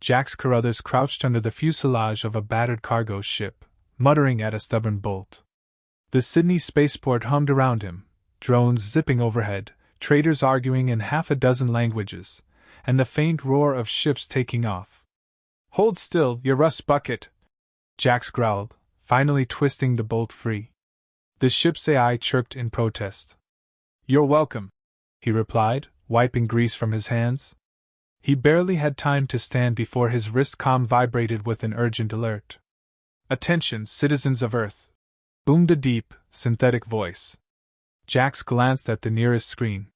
Jax Carruthers crouched under the fuselage of a battered cargo ship, muttering at a stubborn bolt. The Sydney spaceport hummed around him, drones zipping overhead, traders arguing in half a dozen languages, and the faint roar of ships taking off. "Hold still, you rust bucket!" Jax growled, finally twisting the bolt free. The ship's AI chirped in protest. "You're welcome," he replied, wiping grease from his hands. He barely had time to stand before his wrist comm vibrated with an urgent alert. "Attention, citizens of Earth!" boomed a deep, synthetic voice. Jax glanced at the nearest screen.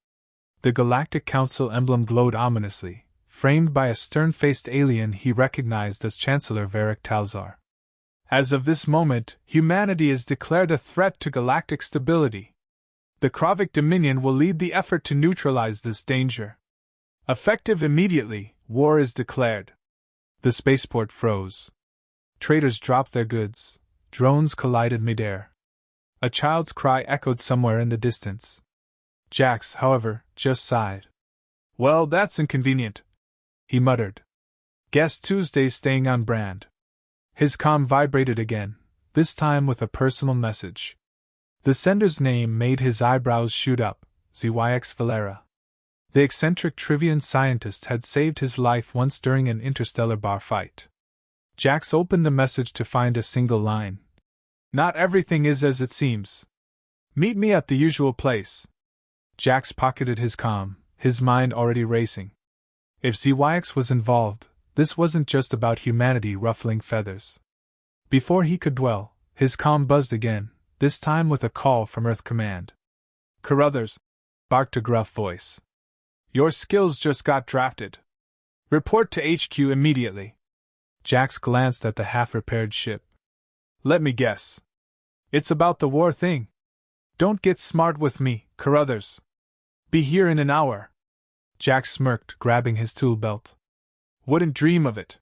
The Galactic Council emblem glowed ominously, framed by a stern-faced alien he recognized as Chancellor Varric Talzar. "As of this moment, humanity is declared a threat to galactic stability. The Krovic Dominion will lead the effort to neutralize this danger. Effective immediately, war is declared." The spaceport froze. Traders dropped their goods. Drones collided midair. A child's cry echoed somewhere in the distance. Jax, however, just sighed. "Well, that's inconvenient," he muttered. "Guess Tuesday's staying on brand." His comm vibrated again, this time with a personal message. The sender's name made his eyebrows shoot up, ZYX Valera. The eccentric Trivian scientist had saved his life once during an interstellar bar fight. Jax opened the message to find a single line. "Not everything is as it seems. Meet me at the usual place." Jax pocketed his comm, his mind already racing. If ZYX was involved, this wasn't just about humanity ruffling feathers. Before he could dwell, his comm buzzed again, this time with a call from Earth Command. "Carruthers," barked a gruff voice. "Your skills just got drafted. Report to HQ immediately." Jax glanced at the half-repaired ship. "Let me guess. It's about the war thing. Don't get smart with me, Carruthers. Be here in an hour." Jax smirked, grabbing his tool belt. "Wouldn't dream of it."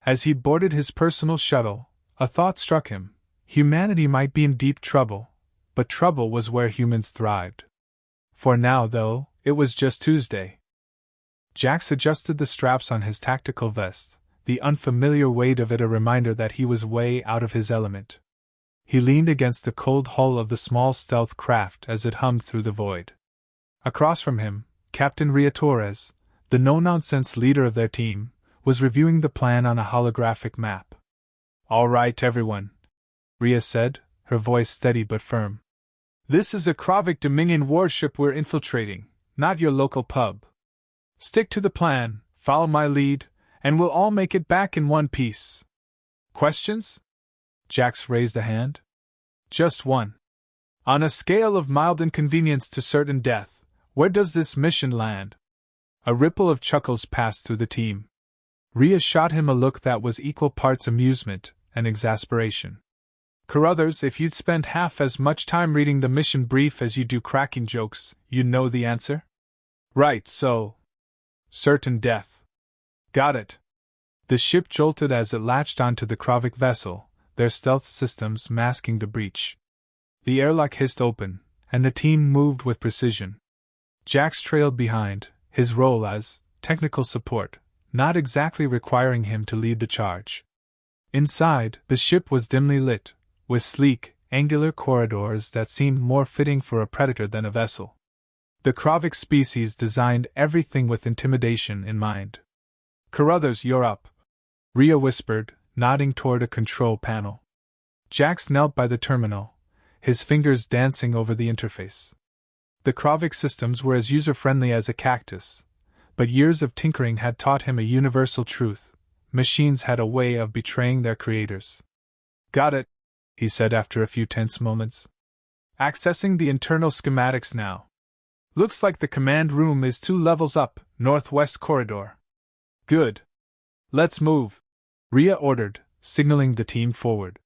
As he boarded his personal shuttle, a thought struck him. Humanity might be in deep trouble, but trouble was where humans thrived. For now, though, it was just Tuesday. Jax adjusted the straps on his tactical vest, the unfamiliar weight of it a reminder that he was way out of his element. He leaned against the cold hull of the small stealth craft as it hummed through the void. Across from him, Captain Ria Torres, the no-nonsense leader of their team, was reviewing the plan on a holographic map. "All right, everyone," Ria said, her voice steady but firm. "This is a Krovic Dominion warship we're infiltrating, not your local pub. Stick to the plan, follow my lead, and we'll all make it back in one piece. Questions?" Jax raised a hand. "Just one. On a scale of mild inconvenience to certain death, where does this mission land?" A ripple of chuckles passed through the team. Ria shot him a look that was equal parts amusement and exasperation. "Carruthers, if you'd spend half as much time reading the mission brief as you do cracking jokes, you'd know the answer?" "Right, so. Certain death." "Got it." The ship jolted as it latched onto the Krovic vessel, their stealth systems masking the breach. The airlock hissed open, and the team moved with precision. Jax trailed behind, his role as technical support, not exactly requiring him to lead the charge. Inside, the ship was dimly lit, with sleek, angular corridors that seemed more fitting for a predator than a vessel. The Krovic species designed everything with intimidation in mind. "Carruthers, you're up," Ria whispered, nodding toward a control panel. Jax knelt by the terminal, his fingers dancing over the interface. The Krovic systems were as user-friendly as a cactus, but years of tinkering had taught him a universal truth: machines had a way of betraying their creators. "Got it," he said after a few tense moments. "Accessing the internal schematics now. Looks like the command room is 2 levels up, northwest corridor." "Good. Let's move," Ria ordered, signaling the team forward.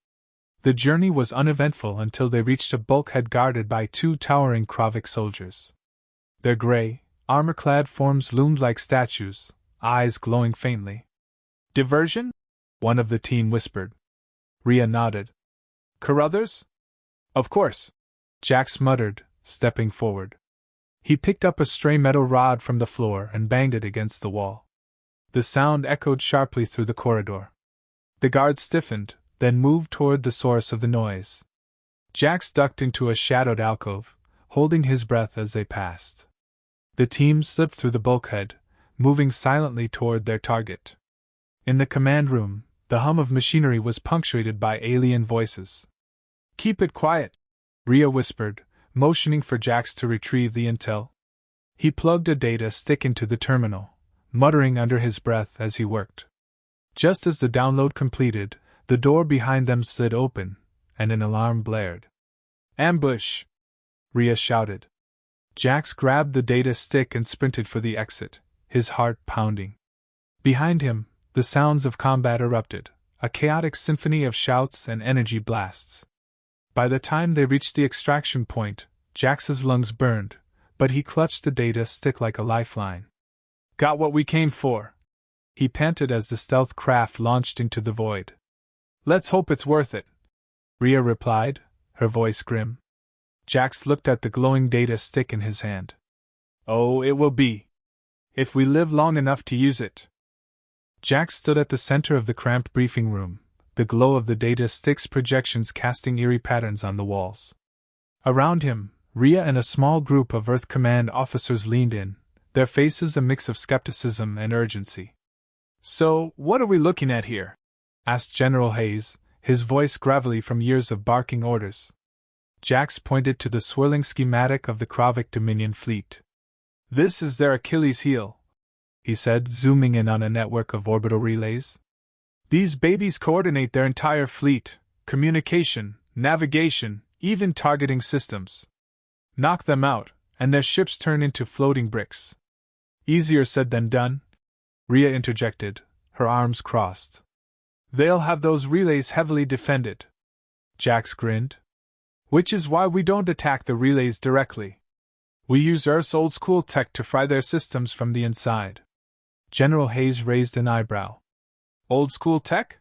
The journey was uneventful until they reached a bulkhead guarded by 2 towering Krovic soldiers. Their gray, armor-clad forms loomed like statues, eyes glowing faintly. "Diversion?" one of the team whispered. Ria nodded. "Carruthers?" "Of course," Jax muttered, stepping forward. He picked up a stray metal rod from the floor and banged it against the wall. The sound echoed sharply through the corridor. The guards stiffened, then moved toward the source of the noise. Jax ducked into a shadowed alcove, holding his breath as they passed. The team slipped through the bulkhead, moving silently toward their target. In the command room, the hum of machinery was punctuated by alien voices. "Keep it quiet," Rhea whispered, motioning for Jax to retrieve the intel. He plugged a data stick into the terminal, muttering under his breath as he worked. Just as the download completed, the door behind them slid open, and an alarm blared. "Ambush!" Rhea shouted. Jax grabbed the data stick and sprinted for the exit, his heart pounding. Behind him, the sounds of combat erupted, a chaotic symphony of shouts and energy blasts. By the time they reached the extraction point, Jax's lungs burned, but he clutched the data stick like a lifeline. "Got what we came for," he panted as the stealth craft launched into the void. "Let's hope it's worth it," Rhea replied, her voice grim. Jax looked at the glowing data stick in his hand. "Oh, it will be. If we live long enough to use it." Jax stood at the center of the cramped briefing room, the glow of the data stick's projections casting eerie patterns on the walls. Around him, Rhea and a small group of Earth Command officers leaned in, their faces a mix of skepticism and urgency. "So, what are we looking at here?" asked General Hayes, his voice gravelly from years of barking orders. Jax pointed to the swirling schematic of the Kravik Dominion fleet. "This is their Achilles heel," he said, zooming in on a network of orbital relays. "These babies coordinate their entire fleet, communication, navigation, even targeting systems. Knock them out, and their ships turn into floating bricks." "Easier said than done," Rhea interjected, her arms crossed. "They'll have those relays heavily defended." Jax grinned. "Which is why we don't attack the relays directly. We use Earth's old-school tech to fry their systems from the inside." General Hayes raised an eyebrow. "Old-school tech?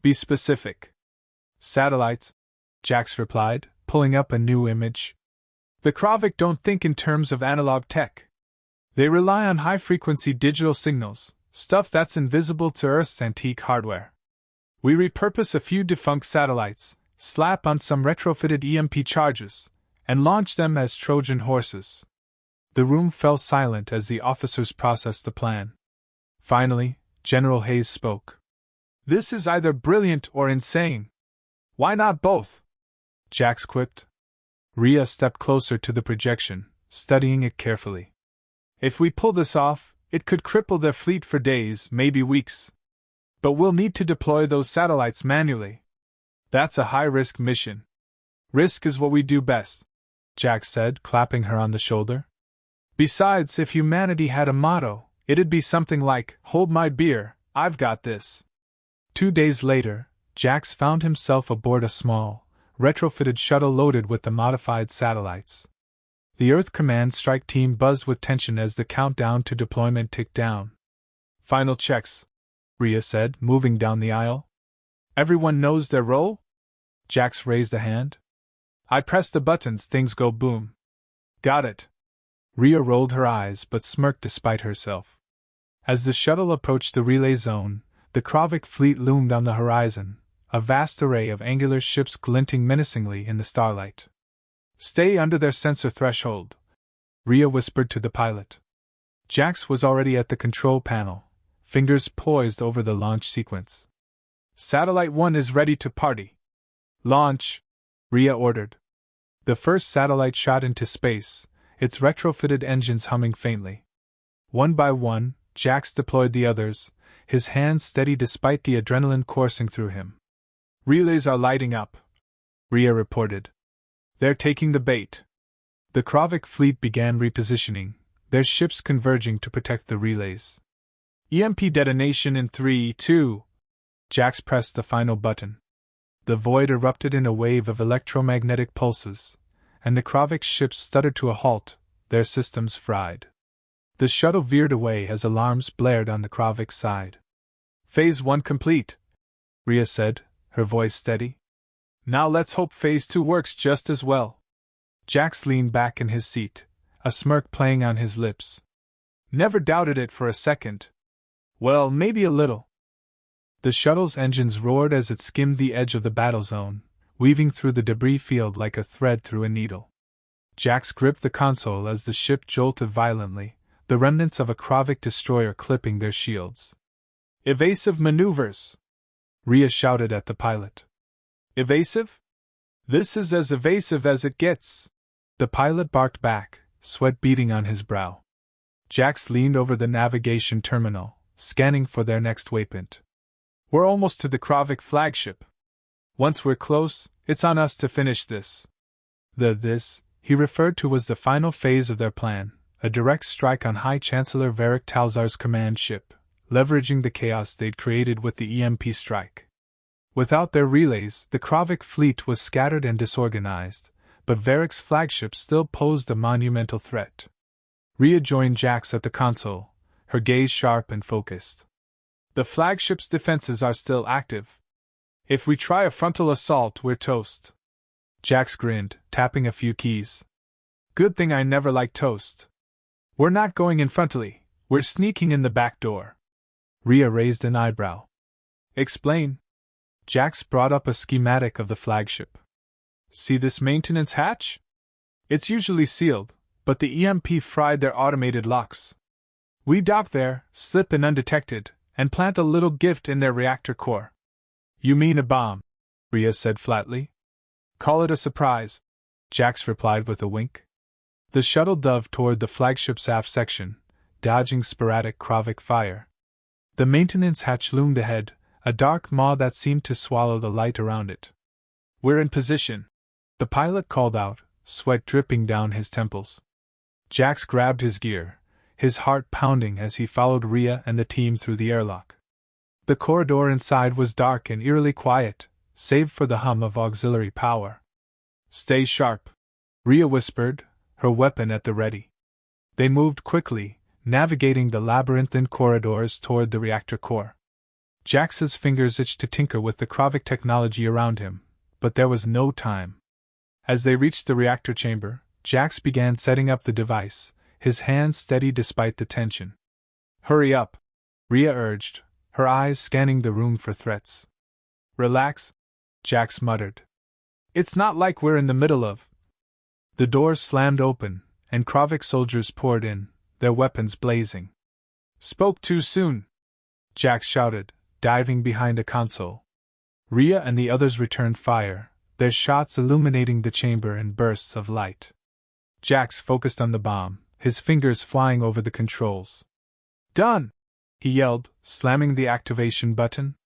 Be specific." "Satellites," Jax replied, pulling up a new image. "The Kravik don't think in terms of analog tech. They rely on high-frequency digital signals, stuff that's invisible to Earth's antique hardware. We repurpose a few defunct satellites, slap on some retrofitted EMP charges, and launch them as Trojan horses." The room fell silent as the officers processed the plan. Finally, General Hayes spoke. "This is either brilliant or insane. Why not both?" Jax quipped. Rhea stepped closer to the projection, studying it carefully. "If we pull this off, it could cripple their fleet for days, maybe weeks. But we'll need to deploy those satellites manually. That's a high-risk mission." "Risk is what we do best," Jax said, clapping her on the shoulder. "Besides, if humanity had a motto, it'd be something like, 'Hold my beer, I've got this.'" 2 days later, Jax found himself aboard a small, retrofitted shuttle loaded with the modified satellites. The Earth Command strike team buzzed with tension as the countdown to deployment ticked down. "Final checks," Rhea said, moving down the aisle. "Everyone knows their role?" Jax raised a hand. "I press the buttons, things go boom." "Got it." Rhea rolled her eyes but smirked despite herself. As the shuttle approached the relay zone, the Kravik fleet loomed on the horizon, a vast array of angular ships glinting menacingly in the starlight. "Stay under their sensor threshold," Rhea whispered to the pilot. Jax was already at the control panel, fingers poised over the launch sequence. "Satellite 1 is ready to party." "Launch," Rhea ordered. The first satellite shot into space, its retrofitted engines humming faintly. One by one, Jax deployed the others, his hands steady despite the adrenaline coursing through him. "Relays are lighting up," Rhea reported. "They're taking the bait." The Kravik fleet began repositioning, their ships converging to protect the relays. "EMP detonation in 3, 2. Jax pressed the final button. The void erupted in a wave of electromagnetic pulses, and the Kravik ships stuttered to a halt, their systems fried. The shuttle veered away as alarms blared on the Kravik side. "Phase 1 complete," Rhea said, her voice steady. "Now let's hope Phase 2 works just as well." Jax leaned back in his seat, a smirk playing on his lips. "Never doubted it for a second." Well, maybe a little. The shuttle's engines roared as it skimmed the edge of the battle zone, weaving through the debris field like a thread through a needle. Jax gripped the console as the ship jolted violently, the remnants of a Kravik destroyer clipping their shields. Evasive maneuvers! Rhea shouted at the pilot. Evasive? This is as evasive as it gets! The pilot barked back, sweat beading on his brow. Jax leaned over the navigation terminal, scanning for their next waypoint. We're almost to the Kravik flagship. Once we're close, it's on us to finish this. This he referred to was the final phase of their plan, a direct strike on High Chancellor Varric Talzar's command ship, leveraging the chaos they'd created with the EMP strike. Without their relays, the Kravik fleet was scattered and disorganized, but Varric's flagship still posed a monumental threat. Rhea joined Jax at the console, her gaze sharp and focused. The flagship's defenses are still active. If we try a frontal assault, we're toast. Jax grinned, tapping a few keys. Good thing I never liked toast. We're not going in frontally, we're sneaking in the back door. Rhea raised an eyebrow. Explain. Jax brought up a schematic of the flagship. See this maintenance hatch? It's usually sealed, but the EMP fried their automated locks. We dock there, slip in undetected, and plant a little gift in their reactor core. You mean a bomb, Rhea said flatly. Call it a surprise, Jax replied with a wink. The shuttle dove toward the flagship's aft section, dodging sporadic Kravik fire. The maintenance hatch loomed ahead, a dark maw that seemed to swallow the light around it. We're in position, the pilot called out, sweat dripping down his temples. Jax grabbed his gear, his heart pounding as he followed Rhea and the team through the airlock. The corridor inside was dark and eerily quiet, save for the hum of auxiliary power. Stay sharp, Rhea whispered, her weapon at the ready. They moved quickly, navigating the labyrinthine corridors toward the reactor core. Jax's fingers itched to tinker with the Kravik technology around him, but there was no time. As they reached the reactor chamber, Jax began setting up the device, his hands steady despite the tension. Hurry up, Rhea urged, her eyes scanning the room for threats. Relax, Jax muttered. It's not like we're in the middle of. The doors slammed open, and Kravik soldiers poured in, their weapons blazing. Spoke too soon, Jax shouted, diving behind a console. Rhea and the others returned fire, their shots illuminating the chamber in bursts of light. Jax focused on the bomb, his fingers flying over the controls. Done! He yelled, slamming the activation button.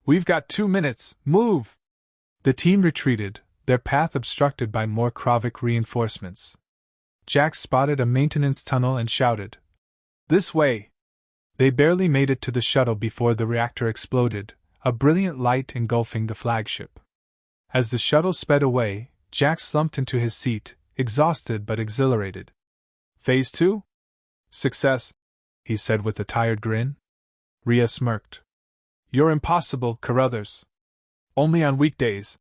We've got 2 minutes, move! The team retreated, their path obstructed by more Kravik reinforcements. Jax spotted a maintenance tunnel and shouted, This way! They barely made it to the shuttle before the reactor exploded, a brilliant light engulfing the flagship. As the shuttle sped away, Jax slumped into his seat, exhausted but exhilarated. Phase 2? Success, he said with a tired grin. Rhea smirked. You're impossible, Carruthers. Only on weekdays,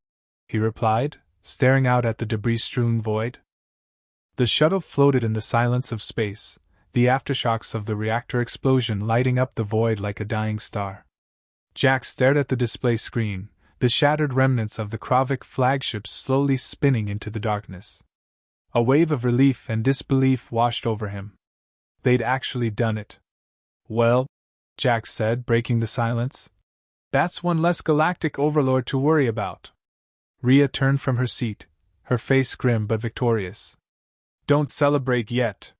he replied, staring out at the debris-strewn void. The shuttle floated in the silence of space, the aftershocks of the reactor explosion lighting up the void like a dying star. Jax stared at the display screen, the shattered remnants of the Kravik flagship slowly spinning into the darkness. A wave of relief and disbelief washed over him. They'd actually done it. Well, Jax said, breaking the silence, that's one less galactic overlord to worry about. Rhea turned from her seat, her face grim but victorious. Don't celebrate yet.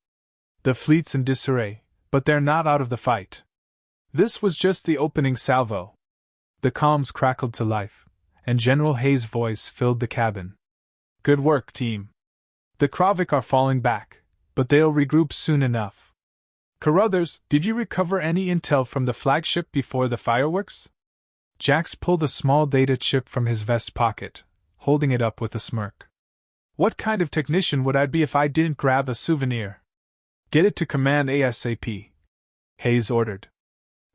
The fleet's in disarray, but they're not out of the fight. This was just the opening salvo. The comms crackled to life, and General Hayes' voice filled the cabin. Good work, team. The Kravik are falling back, but they'll regroup soon enough. Carruthers, did you recover any intel from the flagship before the fireworks? Jax pulled a small data chip from his vest pocket, holding it up with a smirk. What kind of technician would I be if I didn't grab a souvenir? Get it to command ASAP, Hayes ordered.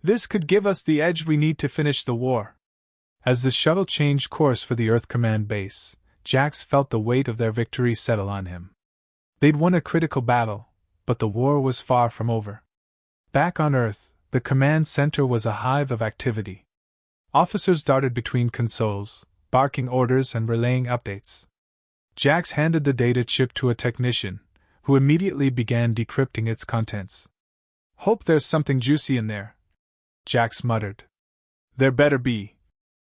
This could give us the edge we need to finish the war. As the shuttle changed course for the Earth Command base, Jax felt the weight of their victory settle on him. They'd won a critical battle, but the war was far from over. Back on Earth, The command center was a hive of activity. Officers darted between consoles, barking orders and relaying updates. Jax handed the data chip to a technician, who immediately began decrypting its contents. "Hope there's something juicy in there," Jax muttered. "There better be,"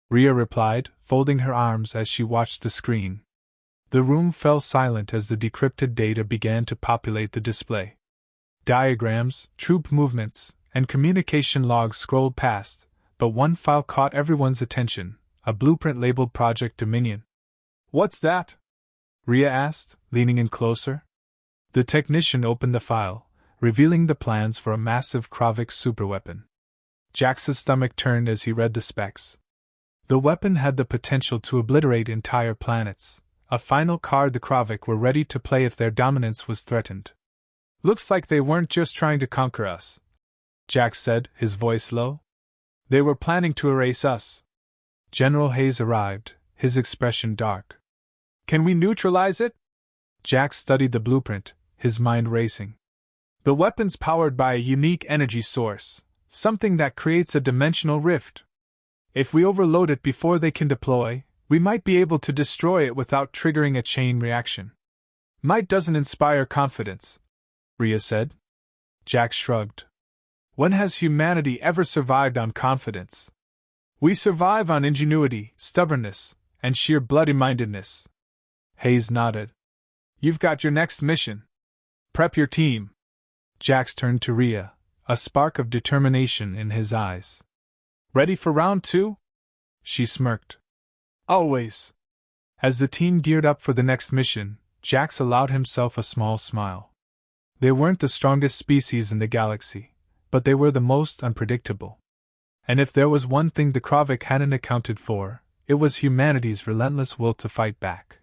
Rhea replied, folding her arms as she watched the screen. The room fell silent as the decrypted data began to populate the display. Diagrams, troop movements, and communication logs scrolled past, but one file caught everyone's attention, a blueprint labeled Project Dominion. "What's that?" Rhea asked, leaning in closer. The technician opened the file, revealing the plans for a massive Kravik superweapon. Jax's stomach turned as he read the specs. The weapon had the potential to obliterate entire planets, a final card the Kravik were ready to play if their dominance was threatened. "Looks like they weren't just trying to conquer us," Jax said, his voice low. "They were planning to erase us." General Hayes arrived, his expression dark. "Can we neutralize it?" Jax studied the blueprint, his mind racing. "The weapon's powered by a unique energy source, something that creates a dimensional rift. If we overload it before they can deploy, we might be able to destroy it without triggering a chain reaction." "Might doesn't inspire confidence," Rhea said. Jax shrugged. "When has humanity ever survived on confidence? We survive on ingenuity, stubbornness, and sheer bloody-mindedness." Hayes nodded. "You've got your next mission. Prep your team." Jax turned to Rhea, a spark of determination in his eyes. "Ready for round 2? She smirked. "Always." As the team geared up for the next mission, Jax allowed himself a small smile. They weren't the strongest species in the galaxy, but they were the most unpredictable. And if there was one thing the Kravik hadn't accounted for, it was humanity's relentless will to fight back.